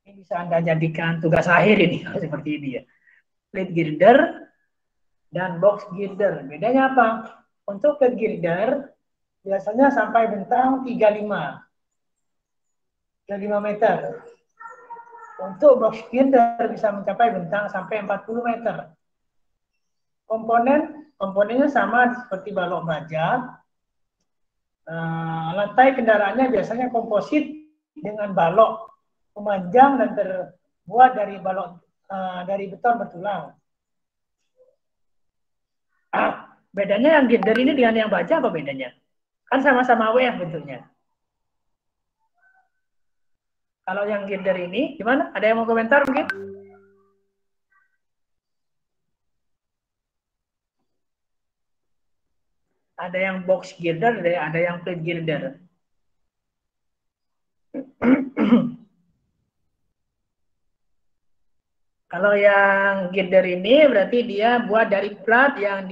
Ini bisa Anda jadikan tugas akhir ini, seperti ini ya. Plate girder dan box girder. Bedanya apa? Untuk plate girder, biasanya sampai bentang 35 meter. Untuk box girder bisa mencapai bentang sampai 40 meter. Komponennya sama seperti balok baja. Lantai kendaraannya biasanya komposit dengan balok memanjang dan terbuat dari balok dari beton bertulang. Bedanya yang girder ini dengan yang baja apa bedanya? Kan sama-sama WF bentuknya. Kalau yang girder ini gimana? Ada yang mau komentar mungkin? Ada yang box girder, ada yang plate girder. Kalau yang girder ini berarti dia buat dari plat yang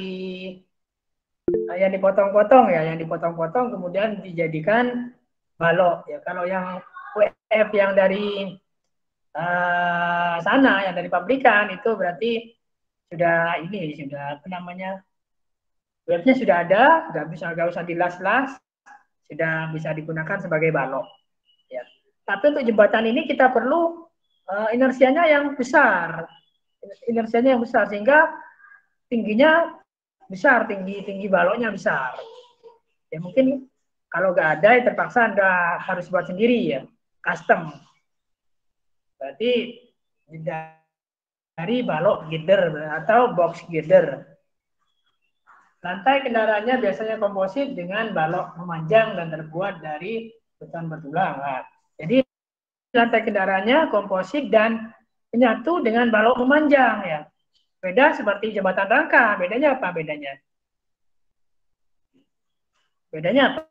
dipotong-potong ya, yang dipotong-potong kemudian dijadikan balok ya. Kalau yang WF yang dari sana, yang dari pabrikan itu berarti sudah apa namanya, WF-nya sudah ada, nggak usah dilas-las, sudah bisa digunakan sebagai balok ya. Tapi untuk jembatan ini kita perlu inersianya yang besar, sehingga tingginya besar, tinggi baloknya besar. Ya mungkin kalau nggak ada ya terpaksa Anda harus buat sendiri ya, custom. Berarti dari balok girder atau box girder. Lantai kendaraannya biasanya komposit dengan balok memanjang dan terbuat dari beton bertulang. Nah, jadi lantai kendaraannya komposit dan menyatu dengan balok memanjang ya. Beda seperti jembatan rangka. Bedanya apa bedanya? Bedanya apa?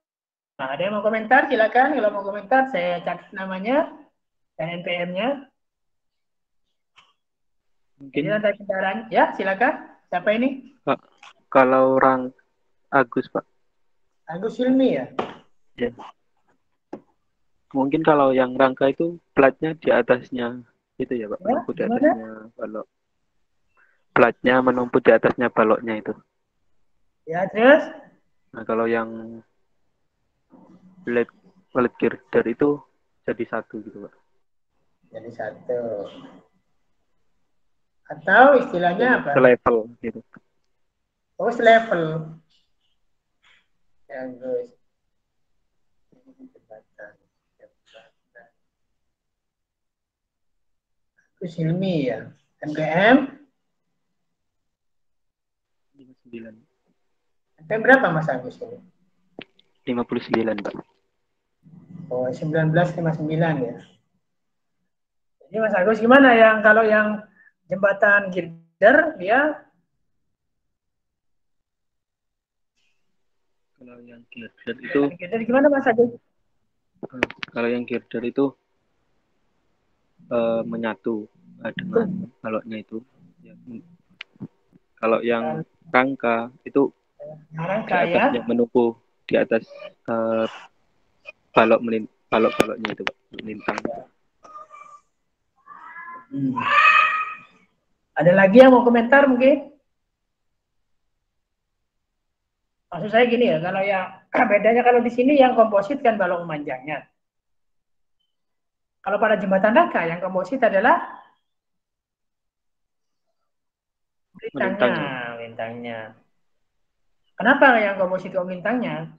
Nah, ada yang mau komentar? Silakan. Kalau mau komentar, saya catat namanya dan NPM-nya. Mungkin lantai kendaraan. Ya, silakan. Siapa ini? Pak, kalau orang Agus, Pak. Agus Hilmi ya? Ya. Mungkin kalau yang rangka itu platnya di atasnya itu ya, Pak. Menumpuk di atasnya balok. Platnya menumpuk di atasnya baloknya itu. Ya, terus? Nah, kalau yang plate girder itu jadi satu gitu, Pak. Jadi satu. Atau istilahnya apa? Selevel gitu. Oh, selevel. Ya, Gus. Gus Hilmi ya. NPM? 59. NPM berapa Mas Agus ini? 59, Pak. Oh, 1959 ya. Jadi Mas Agus gimana yang kalau yang jembatan girder dia? Kalau yang girder itu Girder gimana Mas Agus? Kalau yang girder itu menyatu dengan baloknya itu. Ya. Kalau yang rangka itu di atasnya ya? Menumpuk di atas baloknya itu, Pak, melintang. Ada lagi yang mau komentar mungkin? Maksud saya gini ya, kalau yang bedanya kalau di sini yang komposit kan balok memanjangnya. Kalau pada jembatan rangka yang komposit adalah melintangnya. Kenapa yang komposit kok melintangnya?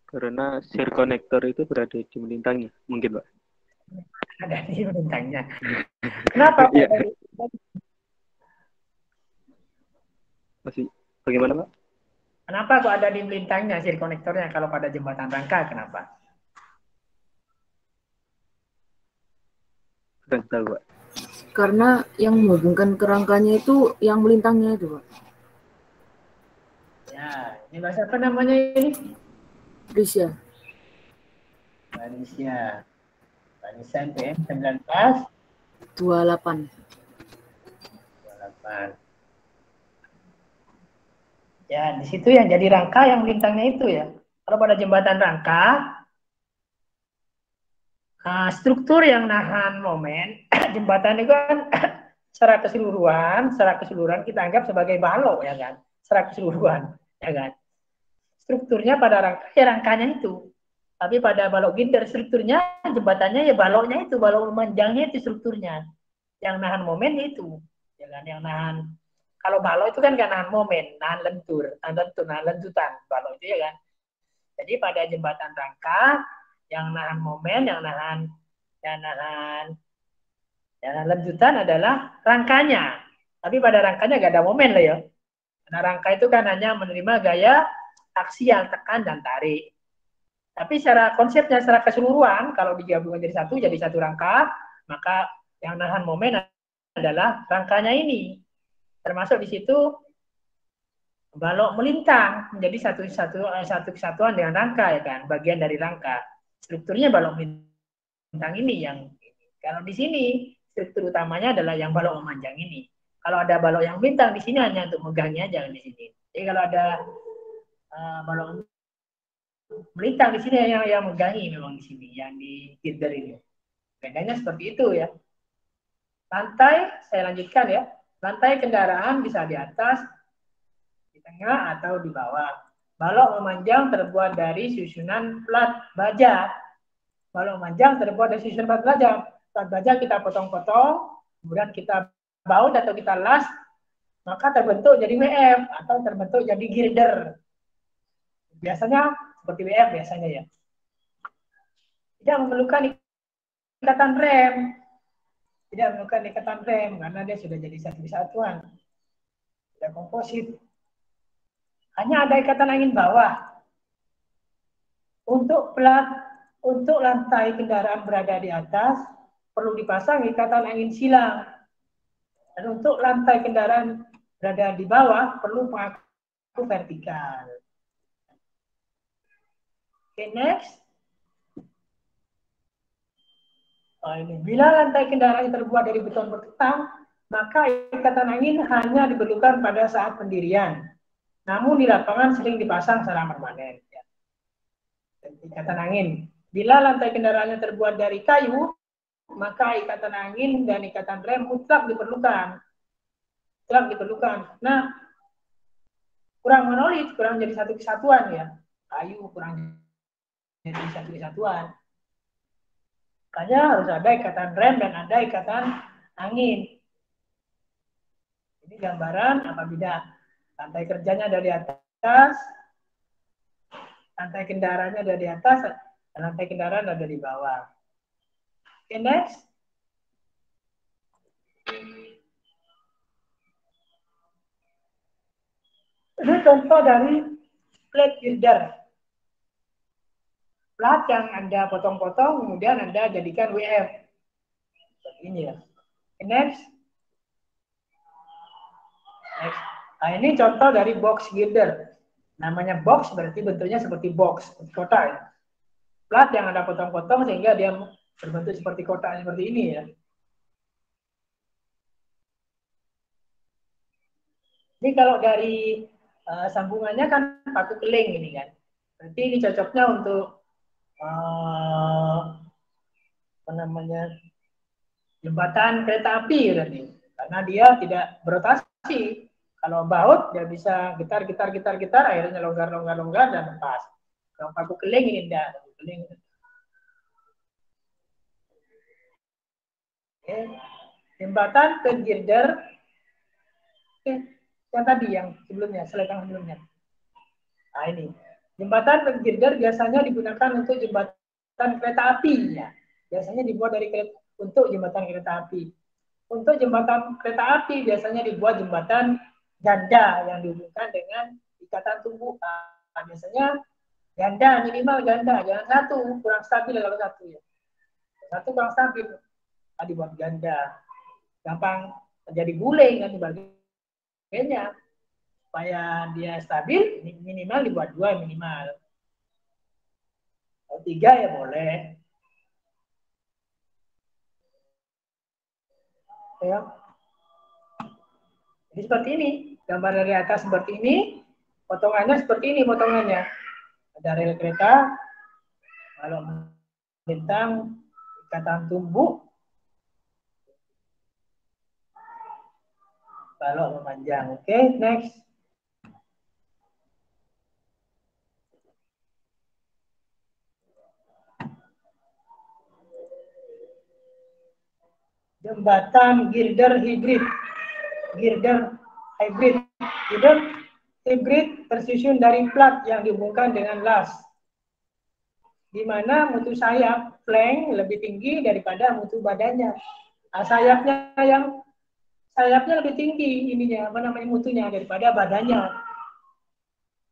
Karena shear connector itu berada di melintangnya, mungkin, Pak. Ada di melintangnya. Kenapa? Iya. Masih bagaimana, Pak? Kenapa kok ada di melintangnya shear connectornya kalau pada jembatan rangka? Kenapa? Sudah tahu, Pak. Karena yang menghubungkan kerangkanya itu yang melintangnya itu, Pak. Ya, ini bahasa apa namanya ini? Vanisia. Vanisia NPM 28. Ya, di situ yang jadi rangka yang melintangnya itu ya. Kalau pada jembatan rangka, struktur yang nahan momen jembatan itu kan secara keseluruhan kita anggap sebagai balok ya kan, secara keseluruhan ya kan. Strukturnya pada rangka ya rangkanya itu. Tapi pada balok ginder strukturnya jembatannya ya baloknya itu, balok memanjangnya itu strukturnya. Yang nahan momen itu, ya kan, yang nahan. Kalau balok itu kan nahan momen, nahan lentutan balok itu ya kan. Jadi pada jembatan rangka yang nahan momen, yang nahan lentutan adalah rangkanya. Tapi pada rangkanya gak ada momen lah ya. Karena rangka itu kan hanya menerima gaya aksial, tekan dan tarik. Tapi secara konsepnya, secara keseluruhan, kalau digabungkan jadi satu rangka, maka yang nahan momen adalah rangkanya ini. Termasuk di situ balok melintang menjadi satu kesatuan dengan rangka ya kan, bagian dari rangka. Strukturnya balok melintang ini yang kalau di sini struktur utamanya adalah yang balok memanjang ini. Kalau ada balok yang melintang di sini hanya untuk megangnya, jangan di sini. Jadi kalau ada balok melintang di sini yang megangi memang di sini, yang di girder ini. Bedanya seperti itu ya. Lantai, saya lanjutkan ya. Lantai kendaraan bisa di atas, di tengah, atau di bawah. Balok memanjang terbuat dari susunan plat baja. Balok memanjang terbuat dari susunan plat baja. Plat baja kita potong-potong, kemudian kita baut atau kita las, maka terbentuk jadi WF atau terbentuk jadi girder. Biasanya seperti WF biasanya ya. Tidak memerlukan ikatan rem. Tidak memerlukan ikatan rem karena dia sudah jadi satu kesatuan. Tidak komposit. Hanya ada ikatan angin bawah. Untuk lantai kendaraan berada di atas perlu dipasang ikatan angin silang. Dan untuk lantai kendaraan berada di bawah perlu pengaku vertikal. Oke, next. Ini. Bila lantai kendaraan terbuat dari beton berketang, maka ikatan angin hanya diperlukan pada saat pendirian. Namun di lapangan sering dipasang secara permanen. Ya. Ikatan angin. Bila lantai kendaraannya terbuat dari kayu, maka ikatan angin dan ikatan rem mutlak diperlukan. Nah, kurang monolit, kurang jadi satu kesatuan ya. Kayu kurang jadi satu kesatuan. Makanya harus ada ikatan rem dan ada ikatan angin. Ini gambaran apabila lantai kerjanya ada di atas, lantai kendaraannya ada di atas, dan lantai kendaraan ada di bawah. Oke, next. Ini contoh dari plate girder. Plat yang Anda potong-potong, kemudian Anda jadikan WF. Seperti ini ya. Next. Nah, ini contoh dari box girder. Namanya box berarti bentuknya seperti box, seperti kotak ya. Plat yang Anda potong-potong sehingga dia berbentuk seperti kotak seperti ini ya. Ini kalau dari sambungannya kan paku keling ini kan. Berarti ini cocoknya untuk jembatan kereta api berarti, karena dia tidak berotasi. Kalau baut dia bisa gitar, akhirnya longgar dan lepas. Kalau paku keling ini tidak. Oke. Jembatan ke girder. Oke. Yang tadi yang sebelumnya, slide yang sebelumnya. Nah ini. Jembatan ke girder biasanya digunakan untuk jembatan kereta api ya. Biasanya dibuat untuk jembatan kereta api. Untuk jembatan kereta api biasanya dibuat jembatan ganda yang dihubungkan dengan ikatan tubuh. Nah, biasanya ganda, minimal ganda, jangan satu, kurang stabil kalau satu ya. Satu kurang stabil, dibuat ganda. Gampang terjadi guling dan sebagainya. Supaya dia stabil, minimal dibuat 2 minimal. Kalau 3 ya boleh. Ya. Jadi seperti ini. Gambar dari atas seperti ini. Potongannya seperti ini potongannya. Ada rel kereta. Kalau bintang ikatan tumbuk. balok memanjang. Oke, next. Jembatan girder hibrid. Girder hybrid. Girder hibrid tersusun dari plat yang dihubungkan dengan las, di mana mutu sayap flank lebih tinggi daripada mutu badannya. Nah, sayapnya lebih tinggi ininya, apa namanya, mutunya daripada badannya.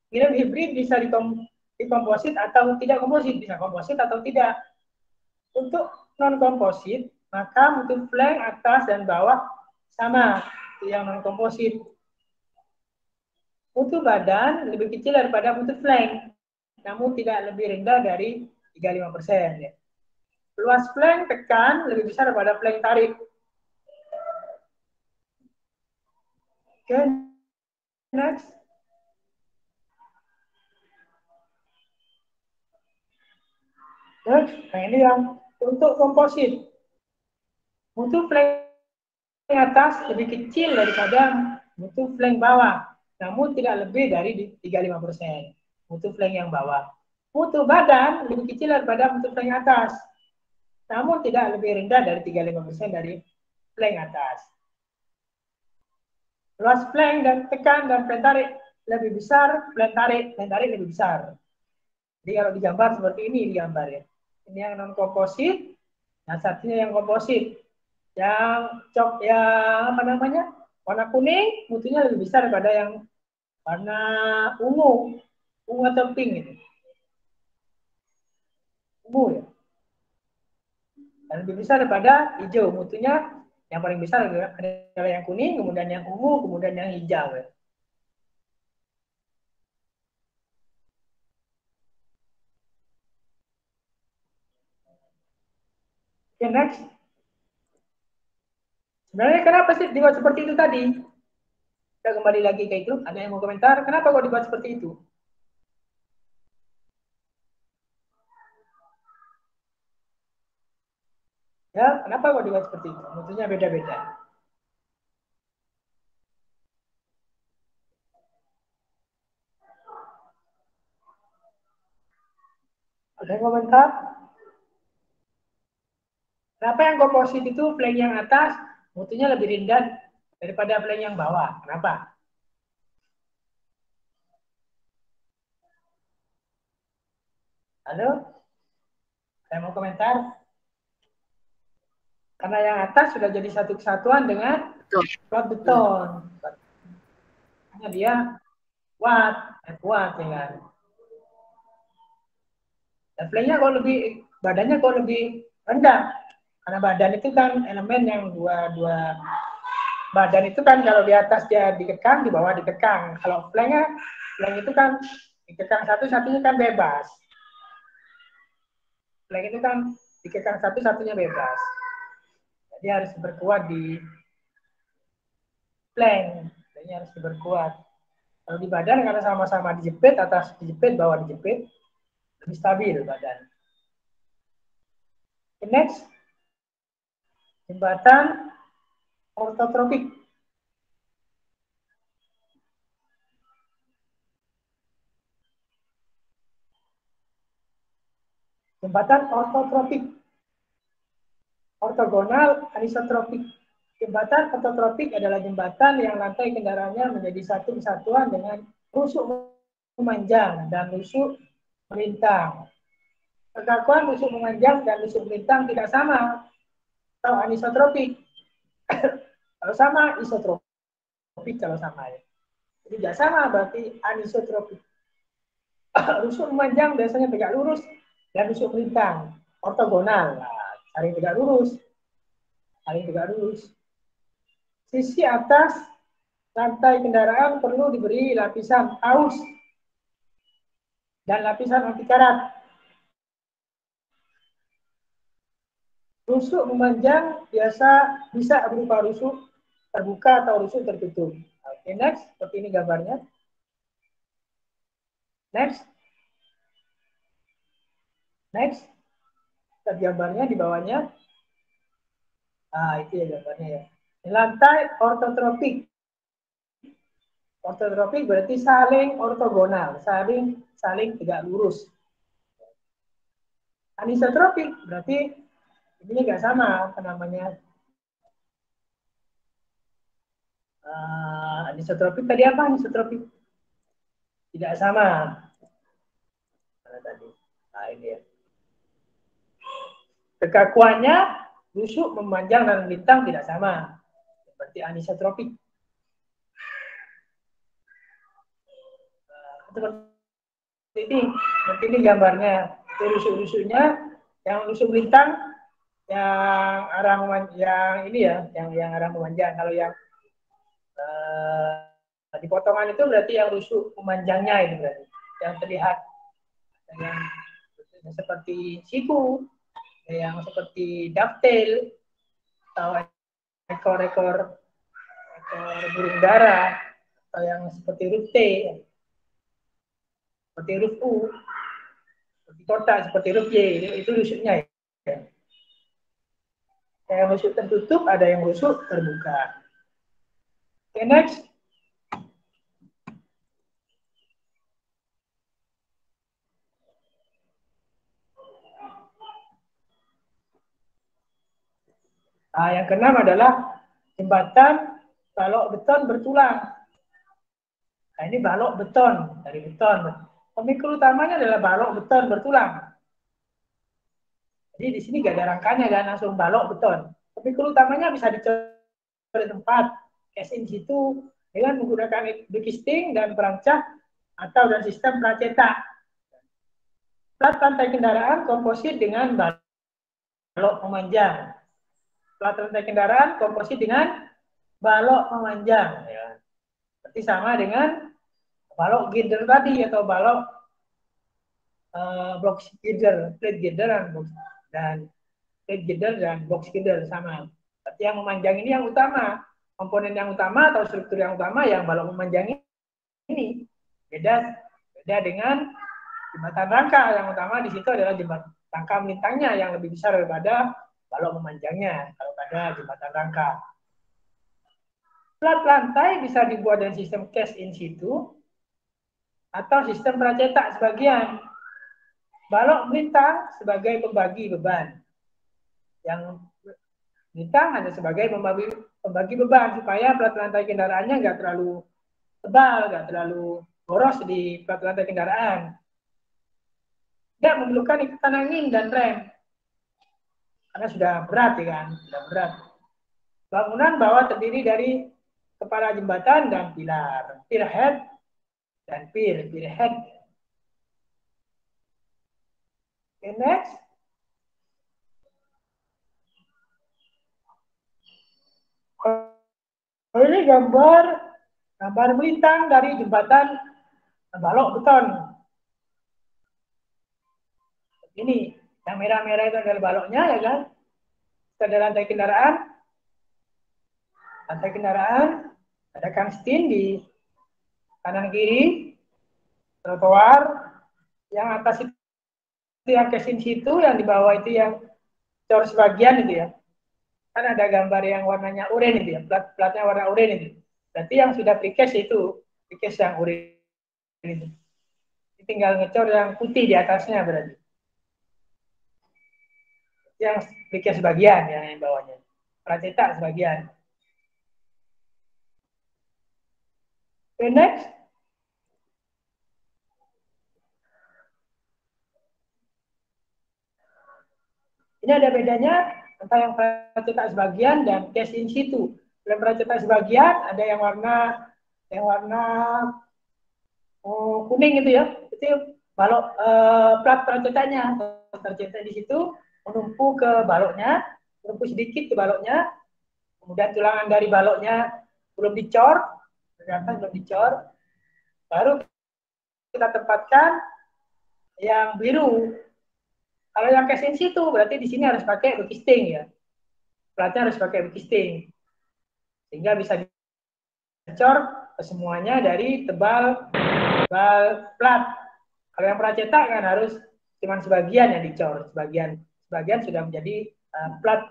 Girder hibrid bisa dikomposit atau tidak komposit, bisa komposit atau tidak. Untuk non komposit, maka mutu flank atas dan bawah sama, itu yang non komposit. Mutu badan lebih kecil daripada mutu flank, namun tidak lebih rendah dari 35%. Ya. Luas flank tekan lebih besar daripada flank tarik. Oke, next. Next, nah ini yang untuk komposit. Mutu flank atas lebih kecil daripada mutu flank bawah, namun tidak lebih dari 35%. Mutu flank yang bawah. Mutu badan lebih kecil daripada mutu flank atas, namun tidak lebih rendah dari 35% dari flank atas. Luas flank dan tekan dan flank tarik lebih besar, flank tarik lebih besar. Jadi kalau digambar seperti ini digambar ya. Ini yang non komposit, nah satunya yang komposit. Yang apa namanya, warna kuning mutunya lebih besar daripada yang warna ungu atau pink ini. Ungu ya. Dan lebih besar daripada hijau, mutunya yang paling besar adalah yang kuning, kemudian yang ungu, kemudian yang hijau ya. Oke, next. Sebenarnya kenapa sih dibuat seperti itu tadi? Kita kembali lagi ke itu. Ada yang mau komentar? Kenapa kok dibuat seperti itu? Ya, kenapa kok dibuat seperti itu? Mutunya beda-beda. Ada yang komentar? Kenapa yang komposit itu flank yang atas mutunya lebih rendah daripada flank yang bawah? Kenapa? Halo? Saya mau komentar? Karena yang atas sudah jadi satu kesatuan dengan plat beton. Karena dia kuat ya kan. Dan flanknya kok lebih, badannya kok lebih rendah. Karena badan itu kan elemen yang dua badan itu kan kalau di atas dia dikekang, di bawah dikekang. Kalau flank itu kan dikekang satu-satunya kan bebas. Flank itu kan dikekang satu-satunya bebas. Jadi harus berkuat di flank. Flanknya harus diperkuat. Kalau di badan karena sama-sama dijepit, atas dijepit, bawah dijepit, lebih stabil badan. Next, jembatan ortotropik. Jembatan ortotropik. Ortogonal anisotropik. Jembatan ortotropik adalah jembatan yang lantai kendaraannya menjadi satu kesatuan dengan rusuk memanjang dan rusuk melintang. Kekakuan rusuk memanjang dan rusuk melintang tidak sama atau anisotropik. Kalau sama, isotropik kalau sama ya. Jadi tidak sama berarti anisotropik. Rusuk memanjang biasanya tegak lurus dan rusuk melintang. Ortogonal, saling tegak lurus. Sisi atas lantai kendaraan perlu diberi lapisan aus dan lapisan anti karat. Rusuk memanjang bisa berupa rusuk terbuka atau rusuk tertutup. Oke, next, seperti ini gambarnya. Next. Lihat gambarnya di bawahnya. Itu ya gambarnya ya. Lantai ortotropik. Ortotropik berarti saling ortogonal, saling tegak lurus. Anisotropik berarti ini nggak sama, apa namanya? Anisotropik tadi apa? Anisotropik tidak sama. Mana tadi? Nah, ini ya. Kekakuannya rusuk, memanjang dan melintang tidak sama. Berarti anisotropik. Seperti ini gambarnya. Rusuk-rusuknya yang rusuk melintang, yang yang ini ya, yang arah memanjang. Kalau yang di potongan itu berarti yang rusuk memanjangnya itu berarti yang terlihat, yang seperti siku, yang seperti dovetail atau ekor burung dara, atau yang seperti huruf T, seperti huruf U, seperti kotak, seperti huruf Y, itu rusuknya ya. Ada yang rusuk tertutup, ada yang rusuk terbuka. Okay, next. Nah, yang keenam adalah jembatan balok beton bertulang. Nah, ini balok beton, dari beton. Pemikul utamanya adalah balok beton bertulang. Jadi di sini nggak ada rangkanya kan, langsung balok beton. Pemikul utamanya bisa dicari tempat, case in situ, dengan menggunakan bekisting dan perancah atau dan sistem pracetak. Plat rantai kendaraan komposit dengan balok memanjang. Plat rantai kendaraan komposit dengan balok memanjang. Ya. Berarti sama dengan balok girder tadi, atau balok box girder, plate girder dan plate girder dan box girder sama. Berarti yang memanjang ini yang utama, komponen yang utama atau struktur yang utama yang balok memanjang ini. Beda dengan jembatan rangka, yang utama di situ adalah jembatan rangka melintangnya yang lebih besar daripada balok memanjangnya kalau pada jembatan rangka. Plat lantai bisa dibuat dengan sistem cast in situ atau sistem pracetak sebagian. Balok melintang sebagai pembagi beban. Yang melintang hanya sebagai pembagi beban supaya plat lantai kendaraannya nggak terlalu tebal, nggak terlalu boros di plat lantai kendaraan. Tidak memerlukan ikatan angin dan rem. Karena sudah berat ya kan, sudah berat. Bangunan bawah terdiri dari kepala jembatan dan pilar, head dan pier head. Okay, next. Ini gambar melintang dari jembatan balok beton. Ini yang merah-merah itu adalah baloknya ya kan. Ada lantai kendaraan, ada kangstin di kanan kiri, trotoar, yang atas itu yang kesin situ, yang di bawah itu yang cor sebagian itu ya. Kan ada gambar yang warnanya oranye itu ya, platnya warna oranye itu. Berarti yang sudah precast itu, precast yang oranye itu. Tinggal ngecor yang putih di atasnya berarti. Yang precast sebagian ya, yang bawahnya. Pracetak sebagian. Okay, next. Ini ada bedanya antara yang pracetak sebagian dan cast in situ. Yang pracetak sebagian ada yang warna kuning itu ya. Itu balok plat pracetaknya. Tercetak di situ menumpuk ke baloknya, menumpuk sedikit ke baloknya. Kemudian tulangan dari baloknya belum dicor, ternyata belum dicor. Baru kita tempatkan yang biru. Kalau yang case in situ berarti di sini harus pakai bekisting ya. Platnya harus pakai bekisting. Sehingga bisa dicor semuanya dari tebal plat. Kalau yang pracetak kan harus cuma sebagian yang dicor, sebagian sudah menjadi plat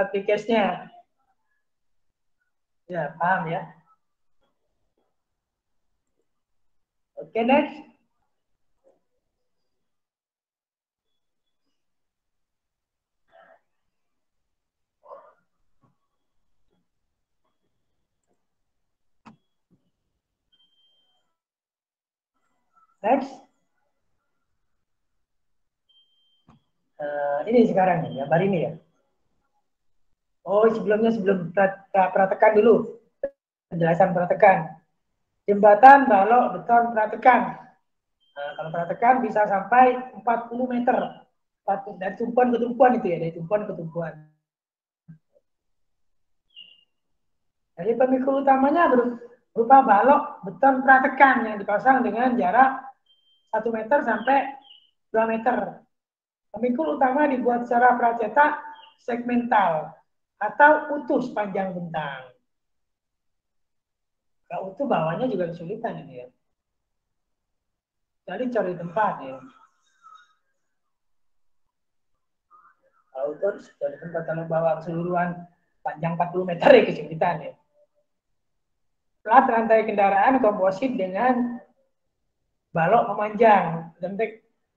precast-nya. Ya, paham ya? Oke, next. Next. Ini sekarang nih, gambar ini ya. Oh, sebelum pratekan dulu. Penjelasan pratekan. Jembatan, balok, beton, pratekan. Nah, kalau pratekan bisa sampai 40 meter. Dari tumpuan ke tumpuan itu ya, dari tumpuan ke tumpuan. Jadi pemikul utamanya berupa balok, beton, pratekan yang dipasang dengan jarak 1 meter sampai 2 meter. Pemikul utama dibuat secara pracetak segmental atau utuh sepanjang bentang. Kalau utuh bawahnya juga kesulitan ini ya. Jadi cari tempat ya. Kalau utuh cari tempat, kalau bawa keseluruhan panjang 40 meter ya kesulitan ya. Plat rantai kendaraan komposit dengan balok memanjang. Dan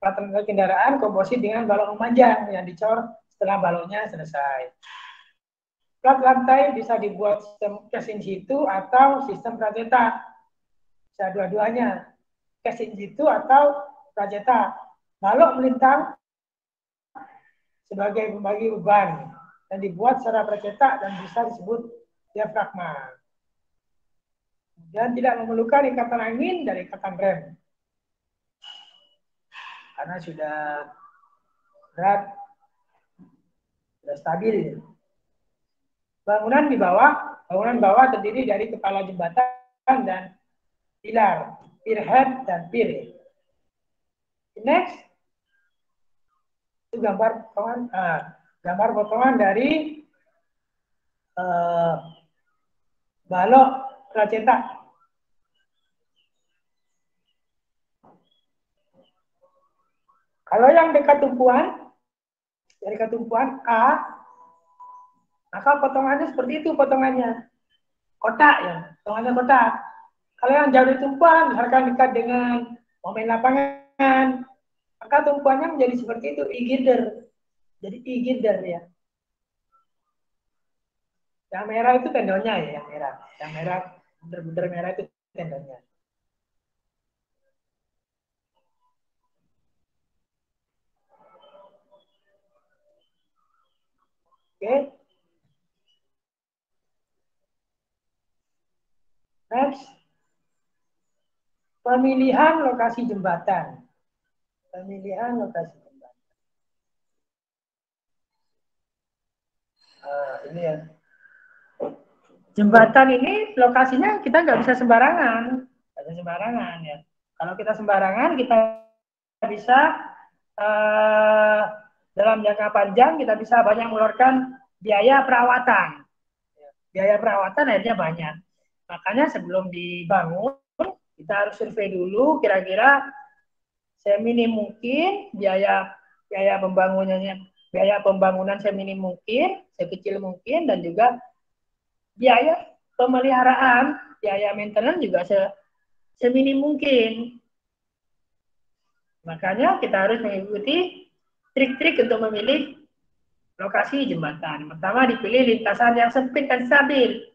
plat rantai kendaraan komposit dengan balok memanjang yang dicor setelah baloknya selesai. Plat lantai bisa dibuat sistem cash in situ atau sistem pracetak. Bisa dua-duanya. Cash in situ atau pracetak. Balok melintang sebagai pembagi beban dan dibuat secara pracetak dan bisa disebut diafragma. Dan tidak memerlukan ikatan angin dari ikatan rem. Karena sudah berat, sudah stabil. Bangunan bawah terdiri dari kepala jembatan dan pilar, pier head dan pier. Next, itu gambar potongan dari balok pracetak. Kalau yang dekat tumpuan, dari ketumpuan A, maka potongannya seperti itu potongannya. Kotak ya, potongannya kotak. Kalau yang jauh dari tumpuan, misalkan dekat dengan momen lapangan, maka tumpuannya menjadi seperti itu, e-girder. Jadi e-girder ya. Yang merah itu tendonnya ya, yang merah. Yang merah, bener-bener merah itu tendonnya. Oke. Next. Pemilihan lokasi jembatan. Pemilihan lokasi jembatan. Ini ya. Jembatan ini lokasinya kita nggak bisa sembarangan. Nggak bisa sembarangan ya. Kalau kita sembarangan, kita bisa dalam jangka panjang kita bisa banyak mengeluarkan biaya perawatan. Biaya perawatan akhirnya banyak. Makanya sebelum dibangun, kita harus survei dulu kira-kira seminim mungkin biaya pembangunan seminim mungkin, sekecil mungkin, dan juga biaya pemeliharaan, biaya maintenance juga seminim mungkin. Makanya kita harus mengikuti trik-trik untuk memilih lokasi jembatan. Pertama, dipilih lintasan yang sempit dan stabil.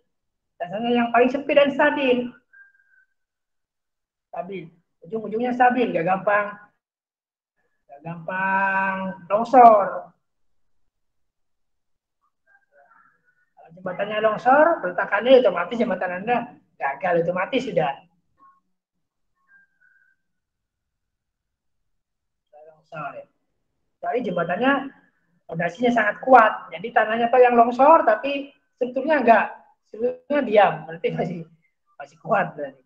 Lintasannya yang paling sempit dan stabil. Stabil. Ujung-ujungnya stabil, gak gampang longsor. Kalau jembatannya longsor, retakannya otomatis jembatan Anda gagal, otomatis sudah. Longsor ya. Jadi jembatannya fondasinya sangat kuat. Jadi tanahnya tuh yang longsor tapi strukturnya enggak. Strukturnya diam, berarti masih kuat berarti.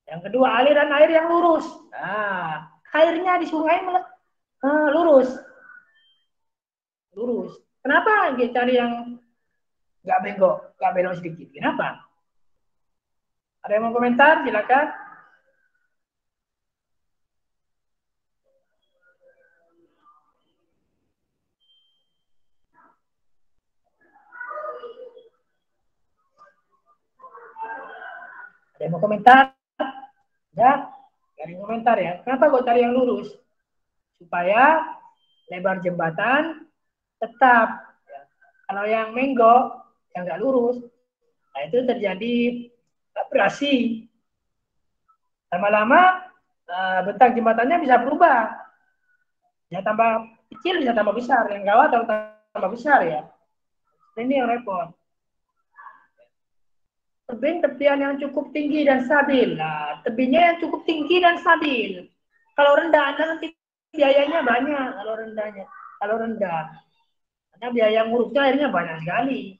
Yang kedua, aliran air yang lurus. Nah, airnya di sungai lurus. Lurus. Kenapa dia cari yang nggak bengkok, nggak belok sedikit? Kenapa? Ada yang mau komentar? Silakan. Ada yang mau komentar? Ya, garis komentar ya. Kenapa kok cari yang lurus? Supaya lebar jembatan tetap. Ya. Kalau yang menggok, yang nggak lurus, nah itu terjadi abrasi. Lama-lama bentang jembatannya bisa berubah. Ya tambah kecil bisa tambah besar, yang gawat tambah besar ya. Ini yang repot. Tebing tepian yang cukup tinggi dan stabil. Nah, tebingnya yang cukup tinggi dan stabil. Kalau rendah, Anda nanti biayanya banyak. Kalau rendah, karena biaya ngurusnya akhirnya banyak sekali.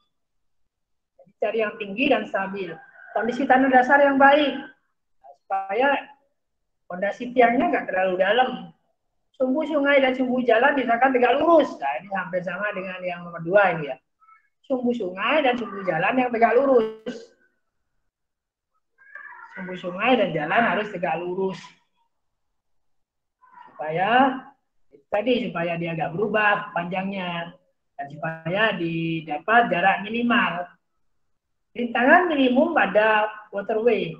Jadi cari yang tinggi dan stabil. Kondisi tanah dasar yang baik, supaya fondasi tiangnya nggak terlalu dalam. Sumbu sungai dan sumbu jalan misalkan tegak lurus. Nah, ini hampir sama dengan yang nomor 2 ini ya. Sumbu sungai dan sumbu jalan yang tegak lurus. Sumbu sungai dan jalan harus tegak lurus. Supaya dia agak berubah panjangnya. Dan supaya didapat jarak minimal. Rintangan minimum pada waterway.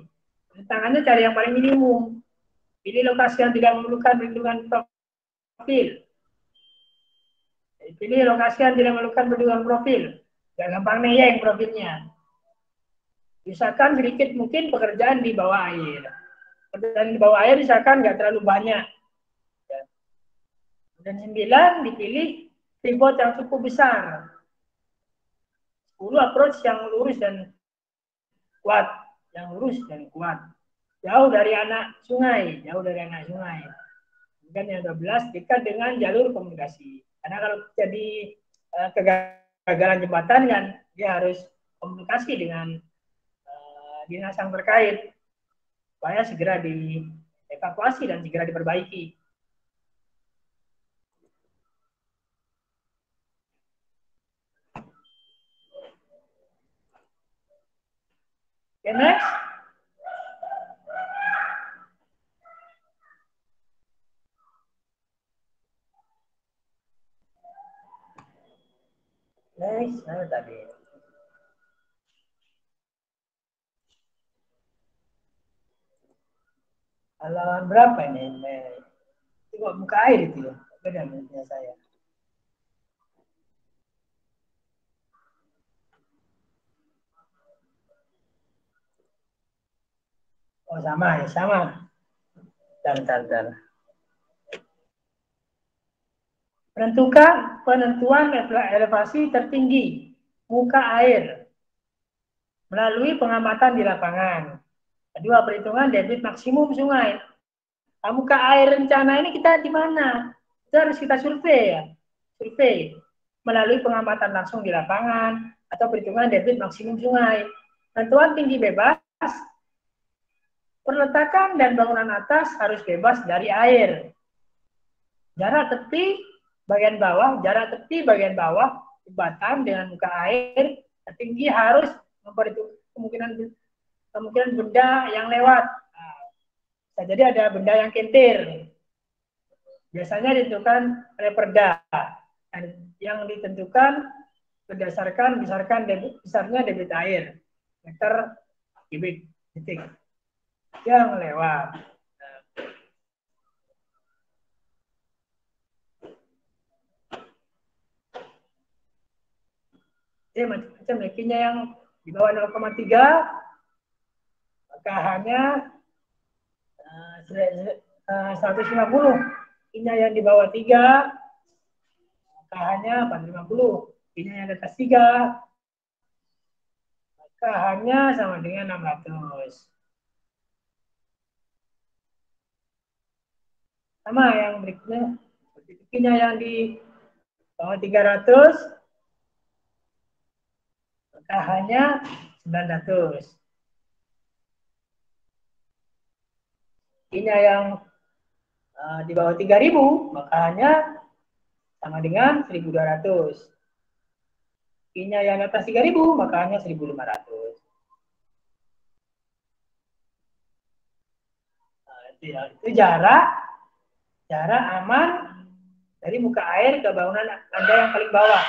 Rintangannya cari yang paling minimum. Pilih lokasi yang tidak memerlukan perlindungan profil. Pilih lokasi yang tidak memerlukan perlindungan profil. Gak gampang neyeng profilnya. Misalkan sedikit mungkin pekerjaan di bawah air. Pekerjaan di bawah air misalkan nggak terlalu banyak. Dan 9 dipilih pivot yang cukup besar. 10 approach yang lurus dan kuat. Yang lurus dan kuat. Jauh dari anak sungai. Kemudian yang 12 dekat dengan jalur komunikasi. Karena kalau jadi kegagalan jembatan kan dia harus komunikasi dengan dinas yang terkait supaya segera dievakuasi dan segera diperbaiki. Okay, next. Next, mana tadi? Halaman berapa ini? Tengok muka air itu ya. Beda menurutnya saya. Oh sama ya, sama. Bentar. Penentuan elevasi tertinggi muka air melalui pengamatan di lapangan. Kedua, perhitungan debit maksimum sungai. Nah, muka air rencana ini kita di mana? Itu harus kita survei ya. Survei melalui pengamatan langsung di lapangan atau perhitungan debit maksimum sungai. Tentuan tinggi bebas, perletakan dan bangunan atas harus bebas dari air. Jarak tepi bagian bawah jembatan dengan muka air tertinggi harus memperhitungkan kemungkinan benda yang lewat. Nah, bisa jadi ada benda yang kintir. Biasanya ditentukan oleh perda. Dan yang ditentukan berdasarkan besarnya debit air meter kubik detik yang lewat. Jadi macam-macam lekinya yang di bawah 0,3 maka hanya 150. Kinya yang di bawah 3 maka hanya 450. Kinya yang di atas 3 maka hanya sama dengan 600. Sama yang berikutnya. Kinya yang di bawah 300 maka hanya 900. Kinya yang di bawah 3000 maka hanya sama dengan 1200. Kinya yang di atas 3000 maka hanya 1500. Nah, itu jarak aman dari muka air ke bangunan Anda yang paling bawah.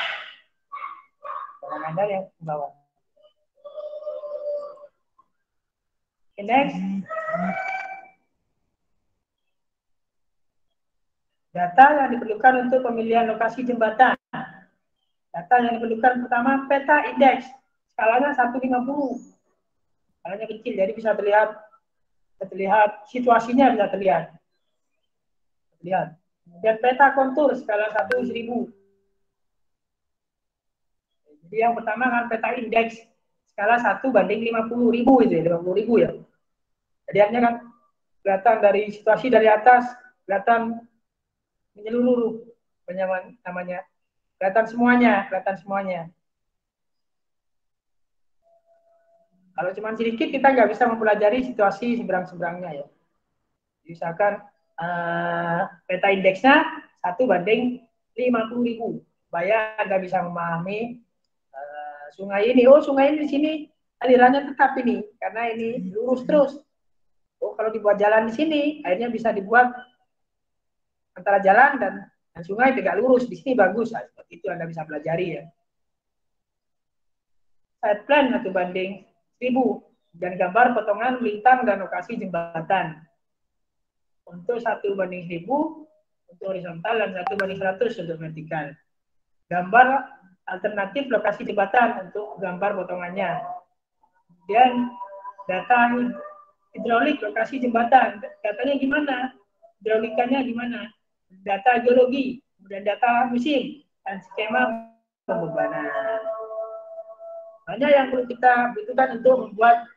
Bangunan Anda yang paling bawah. Okay, next. Data yang diperlukan untuk pemilihan lokasi jembatan. Data yang diperlukan pertama peta indeks. Skalanya 150. Skalanya kecil, jadi bisa terlihat situasinya bisa terlihat. Kemudian peta kontur skala 1/1000. Jadi yang pertama kan peta indeks skala 1/50.000 itu ya, 50.000 ya. Jadi artinya kan kelihatan dari situasi dari atas, kelihatan menyeluruh, namanya. Kelihatan semuanya. Kalau cuma sedikit kita nggak bisa mempelajari situasi seberang-seberangnya ya. Misalkan peta indeksnya 1/50.000, supaya Anda bisa memahami sungai ini. Oh, sungai ini di sini alirannya tetap ini, karena ini lurus terus. Oh, kalau dibuat jalan di sini, akhirnya bisa dibuat antara jalan dan sungai tegak lurus. Di sini bagus, nah, seperti itu Anda bisa pelajari ya. Side plan 1/1000 dan gambar potongan lintang dan lokasi jembatan. Untuk 1/1000 untuk horizontal dan 1/100 untuk vertikal. Gambar alternatif lokasi jembatan untuk gambar potongannya. Kemudian data hidrolik lokasi jembatan. Datanya gimana? Hidrolikanya gimana? Data geologi, kemudian data musim, dan skema pembebanan. Banyak yang perlu kita butuhkan untuk membuat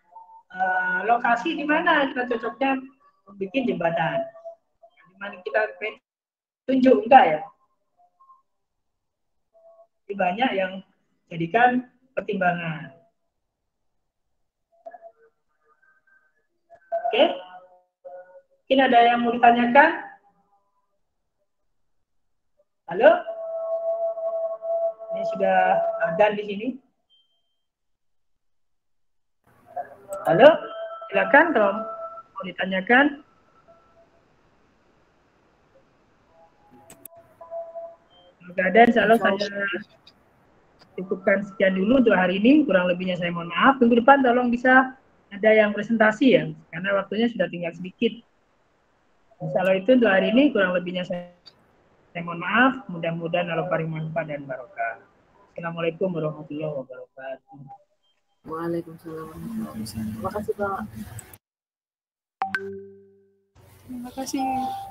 lokasi di mana kita cocoknya membuat jembatan. Di mana kita tunjuk enggak ya? Jadi banyak yang jadikan pertimbangan. Oke? Mungkin ada yang mau ditanyakan? Halo? Ini sudah ada di sini. Halo? Silakan kalau mau ditanyakan. Jika ada, insya Allah saya cukupkan sekian dulu untuk hari ini. Kurang lebihnya saya mohon maaf. Minggu depan tolong bisa ada yang presentasi ya, karena waktunya sudah tinggal sedikit. Insya Allah itu untuk hari ini, kurang lebihnya saya mohon maaf. Mudah-mudahan Allah paling manfaat dan barokah. Assalamualaikum warahmatullahi wabarakatuh. Waalaikumsalam warahmatullahi wabarakatuh. Terima kasih, Pak. Terima kasih.